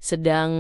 sedang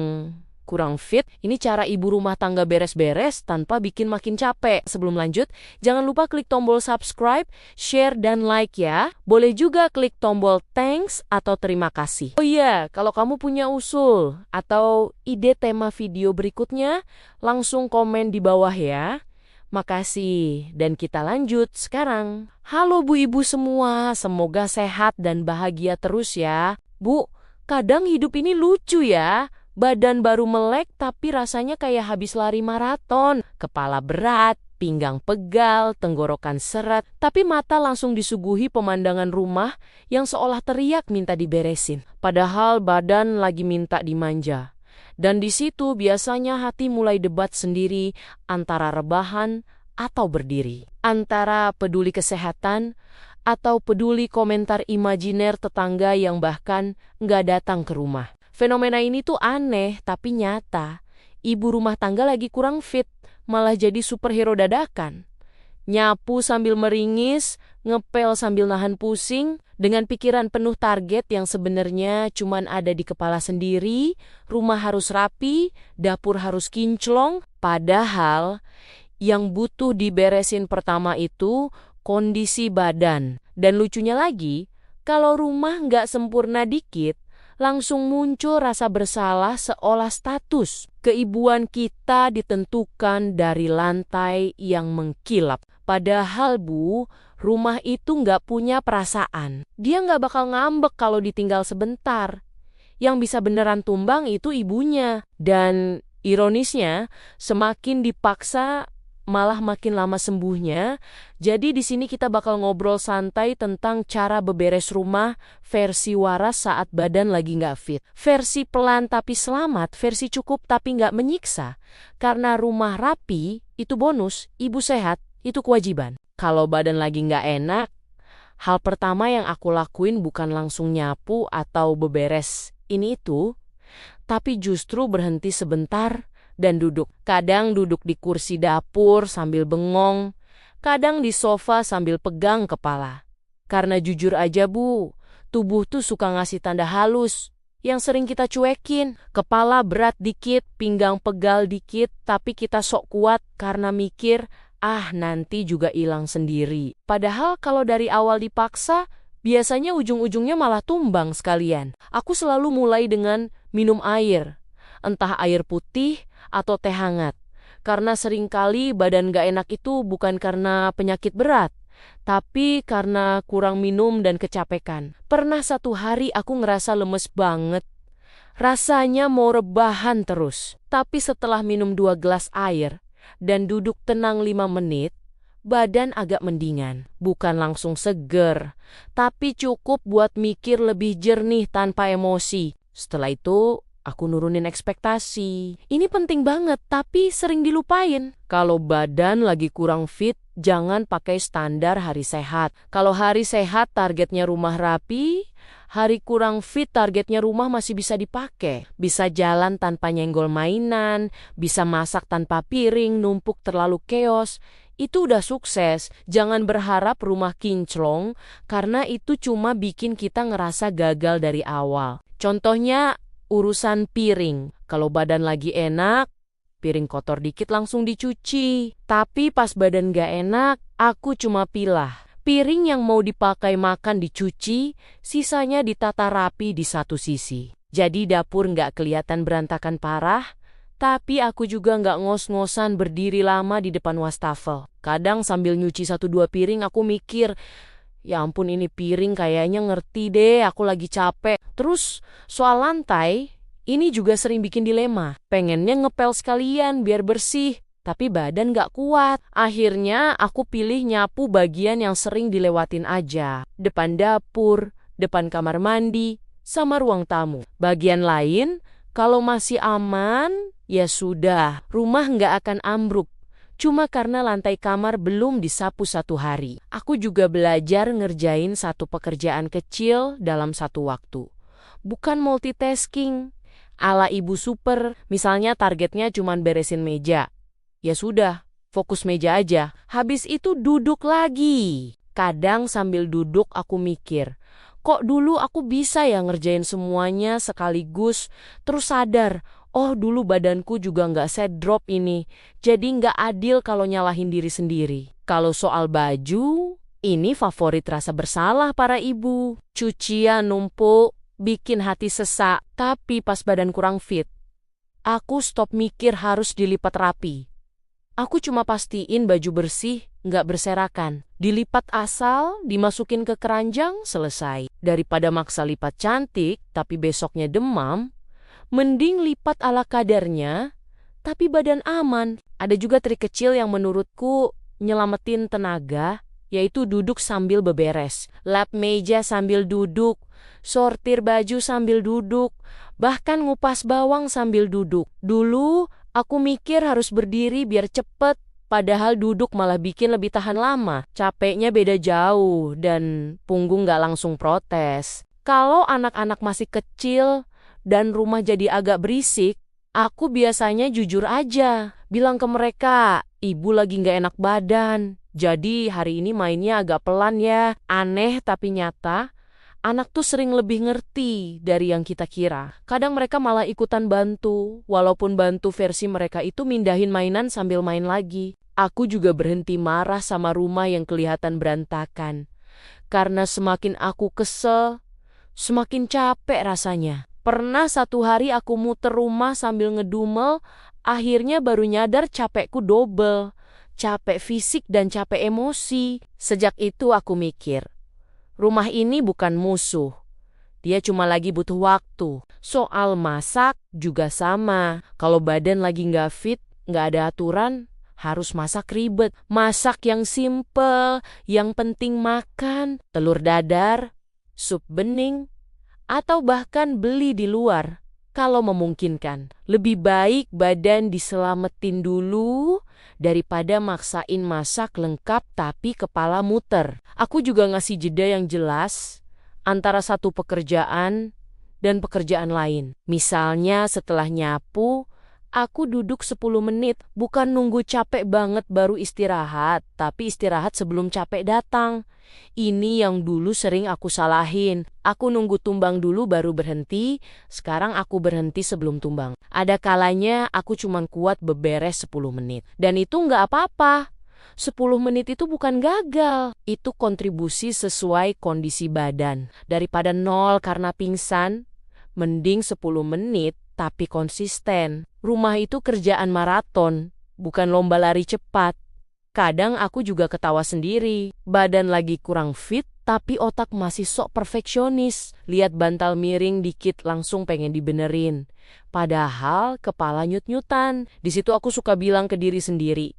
kurang fit. Ini cara ibu rumah tangga beres-beres tanpa bikin makin capek. Sebelum lanjut, jangan lupa klik tombol subscribe, share, dan like ya. Boleh juga klik tombol thanks atau terima kasih. Oh iya, kalau kamu punya usul atau ide tema video berikutnya, langsung komen di bawah ya. Makasih, dan kita lanjut sekarang. Halo Bu Ibu semua, semoga sehat dan bahagia terus ya. Bu, kadang hidup ini lucu ya. Badan baru melek tapi rasanya kayak habis lari maraton. Kepala berat, pinggang pegal, tenggorokan seret. Tapi mata langsung disuguhi pemandangan rumah yang seolah teriak minta diberesin. Padahal badan lagi minta dimanja. Dan di situ biasanya hati mulai debat sendiri antara rebahan atau berdiri. Antara peduli kesehatan atau peduli komentar imajiner tetangga yang bahkan nggak datang ke rumah. Fenomena ini tuh aneh tapi nyata. Ibu rumah tangga lagi kurang fit, malah jadi superhero dadakan. Nyapu sambil meringis, ngepel sambil nahan pusing, dengan pikiran penuh target yang sebenarnya cuman ada di kepala sendiri, rumah harus rapi, dapur harus kinclong, padahal yang butuh diberesin pertama itu kondisi badan. Dan lucunya lagi, kalau rumah nggak sempurna dikit, langsung muncul rasa bersalah seolah status keibuan kita ditentukan dari lantai yang mengkilap. Padahal Bu, rumah itu nggak punya perasaan. Dia nggak bakal ngambek kalau ditinggal sebentar. Yang bisa beneran tumbang itu ibunya. Dan ironisnya, semakin dipaksa malah makin lama sembuhnya. Jadi di sini kita bakal ngobrol santai tentang cara beberes rumah versi waras saat badan lagi nggak fit. Versi pelan tapi selamat, versi cukup tapi nggak menyiksa. Karena rumah rapi itu bonus, ibu sehat itu kewajiban. Kalau badan lagi nggak enak, hal pertama yang aku lakuin bukan langsung nyapu atau beberes ini itu, tapi justru berhenti sebentar dan duduk. Kadang duduk di kursi dapur sambil bengong, kadang di sofa sambil pegang kepala. Karena jujur aja Bu, tubuh tuh suka ngasih tanda halus yang sering kita cuekin. Kepala berat dikit, pinggang pegal dikit, tapi kita sok kuat karena mikir, nanti juga hilang sendiri. Padahal kalau dari awal dipaksa, biasanya ujung-ujungnya malah tumbang sekalian. Aku selalu mulai dengan minum air, entah air putih atau teh hangat. Karena seringkali badan gak enak itu bukan karena penyakit berat, tapi karena kurang minum dan kecapekan. Pernah satu hari aku ngerasa lemes banget. Rasanya mau rebahan terus. Tapi setelah minum 2 gelas air dan duduk tenang 5 menit, badan agak mendingan. Bukan langsung seger, tapi cukup buat mikir lebih jernih tanpa emosi. Setelah itu, aku nurunin ekspektasi. Ini penting banget, tapi sering dilupain. Kalau badan lagi kurang fit, jangan pakai standar hari sehat. Kalau hari sehat targetnya rumah rapi, hari kurang fit targetnya rumah masih bisa dipakai. Bisa jalan tanpa nyenggol mainan, bisa masak tanpa piring numpuk terlalu keos. Itu udah sukses. Jangan berharap rumah kinclong, karena itu cuma bikin kita ngerasa gagal dari awal. Contohnya, urusan piring. Kalau badan lagi enak, piring kotor dikit langsung dicuci. Tapi pas badan gak enak, aku cuma pilah. Piring yang mau dipakai makan dicuci, sisanya ditata rapi di satu sisi. Jadi dapur gak kelihatan berantakan parah, tapi aku juga gak ngos-ngosan berdiri lama di depan wastafel. Kadang sambil nyuci 1-2 piring aku mikir, ya ampun ini piring kayaknya ngerti deh aku lagi capek. Terus soal lantai, ini juga sering bikin dilema. Pengennya ngepel sekalian biar bersih, tapi badan gak kuat. Akhirnya aku pilih nyapu bagian yang sering dilewatin aja. Depan dapur, depan kamar mandi, sama ruang tamu. Bagian lain, kalau masih aman, ya sudah, rumah gak akan ambruk. Cuma karena lantai kamar belum disapu 1 hari. Aku juga belajar ngerjain satu pekerjaan kecil dalam satu waktu. Bukan multitasking ala ibu super, misalnya targetnya cuma beresin meja. Ya sudah, fokus meja aja. Habis itu duduk lagi. Kadang sambil duduk aku mikir, kok dulu aku bisa ya ngerjain semuanya sekaligus, terus sadar, oh dulu badanku juga nggak set drop ini, jadi nggak adil kalau nyalahin diri sendiri. Kalau soal baju, ini favorit rasa bersalah para ibu. Cucian numpuk, bikin hati sesak, tapi pas badan kurang fit, aku stop mikir harus dilipat rapi. Aku cuma pastiin baju bersih, nggak berserakan. Dilipat asal, dimasukin ke keranjang, selesai. Daripada maksa lipat cantik, tapi besoknya demam, mending lipat ala kadarnya, tapi badan aman. Ada juga trik kecil yang menurutku nyelamatin tenaga, yaitu duduk sambil beberes. Lap meja sambil duduk, sortir baju sambil duduk, bahkan ngupas bawang sambil duduk. Dulu, aku mikir harus berdiri biar cepet, padahal duduk malah bikin lebih tahan lama. Capeknya beda jauh dan punggung gak langsung protes. Kalau anak-anak masih kecil dan rumah jadi agak berisik, aku biasanya jujur aja. Bilang ke mereka, ibu lagi gak enak badan. Jadi hari ini mainnya agak pelan ya. Aneh tapi nyata. Anak tuh sering lebih ngerti dari yang kita kira. Kadang mereka malah ikutan bantu, walaupun bantu versi mereka itu mindahin mainan sambil main lagi. Aku juga berhenti marah sama rumah yang kelihatan berantakan. Karena semakin aku kesel, semakin capek rasanya. Pernah satu hari aku muter rumah sambil ngedumel, akhirnya baru nyadar capekku double. Capek fisik dan capek emosi. Sejak itu aku mikir, rumah ini bukan musuh. Dia cuma lagi butuh waktu. Soal masak juga sama. Kalau badan lagi nggak fit, nggak ada aturan, harus masak ribet. Masak yang simple, yang penting makan, telur dadar, sup bening, atau bahkan beli di luar. Kalau memungkinkan, lebih baik badan diselamatin dulu daripada maksain masak lengkap tapi kepala muter. Aku juga ngasih jeda yang jelas antara satu pekerjaan dan pekerjaan lain. Misalnya setelah nyapu, aku duduk 10 menit, bukan nunggu capek banget baru istirahat, tapi istirahat sebelum capek datang. Ini yang dulu sering aku salahin. Aku nunggu tumbang dulu baru berhenti, sekarang aku berhenti sebelum tumbang. Ada kalanya aku cuman kuat beberes 10 menit. Dan itu nggak apa-apa. 10 menit itu bukan gagal. Itu kontribusi sesuai kondisi badan. Daripada 0 karena pingsan, mending 10 menit tapi konsisten. Rumah itu kerjaan maraton, bukan lomba lari cepat. Kadang aku juga ketawa sendiri. Badan lagi kurang fit, tapi otak masih sok perfeksionis. Lihat bantal miring dikit langsung pengen dibenerin. Padahal kepala nyut-nyutan. Di situ aku suka bilang ke diri sendiri,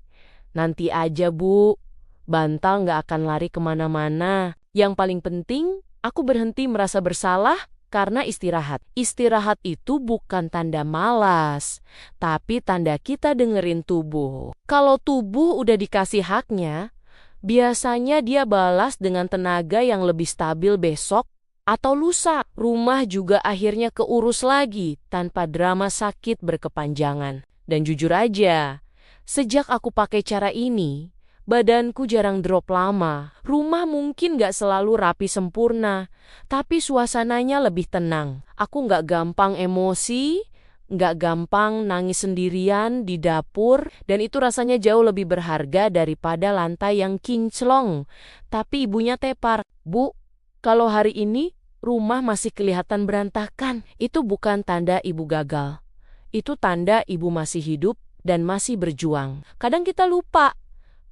nanti aja bu, bantal gak akan lari kemana-mana. Yang paling penting, aku berhenti merasa bersalah karena istirahat. Istirahat itu bukan tanda malas, tapi tanda kita dengerin tubuh. Kalau tubuh udah dikasih haknya, biasanya dia balas dengan tenaga yang lebih stabil besok atau lusa. Rumah juga akhirnya keurus lagi tanpa drama sakit berkepanjangan. Dan jujur aja, sejak aku pakai cara ini, badanku jarang drop lama. Rumah mungkin gak selalu rapi sempurna, tapi suasananya lebih tenang. Aku gak gampang emosi, gak gampang nangis sendirian di dapur, dan itu rasanya jauh lebih berharga daripada lantai yang kinclong. Tapi ibunya tepar, Bu, kalau hari ini rumah masih kelihatan berantakan, itu bukan tanda ibu gagal. Itu tanda ibu masih hidup dan masih berjuang. Kadang kita lupa,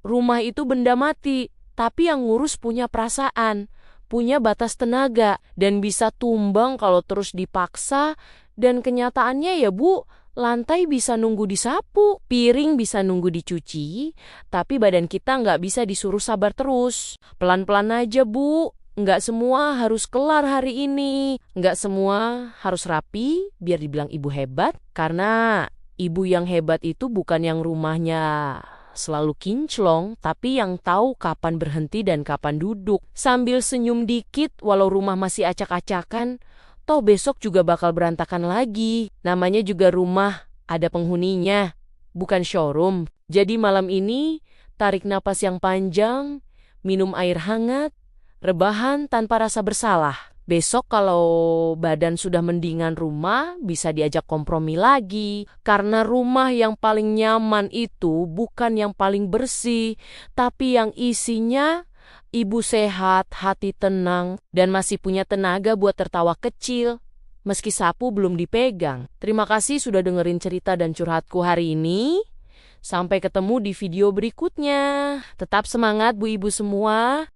rumah itu benda mati, tapi yang ngurus punya perasaan, punya batas tenaga, dan bisa tumbang kalau terus dipaksa. Dan kenyataannya ya bu, lantai bisa nunggu disapu, piring bisa nunggu dicuci, tapi badan kita nggak bisa disuruh sabar terus. Pelan-pelan aja bu, nggak semua harus kelar hari ini, nggak semua harus rapi biar dibilang ibu hebat, karena ibu yang hebat itu bukan yang rumahnya selalu kinclong, tapi yang tahu kapan berhenti dan kapan duduk. Sambil senyum dikit walau rumah masih acak-acakan, toh besok juga bakal berantakan lagi. Namanya juga rumah, ada penghuninya, bukan showroom. Jadi malam ini, tarik napas yang panjang, minum air hangat, rebahan tanpa rasa bersalah. Besok kalau badan sudah mendingan rumah, bisa diajak kompromi lagi. Karena rumah yang paling nyaman itu bukan yang paling bersih, tapi yang isinya ibu sehat, hati tenang, dan masih punya tenaga buat tertawa kecil, meski sapu belum dipegang. Terima kasih sudah dengerin cerita dan curhatku hari ini. Sampai ketemu di video berikutnya. Tetap semangat Bu Ibu semua.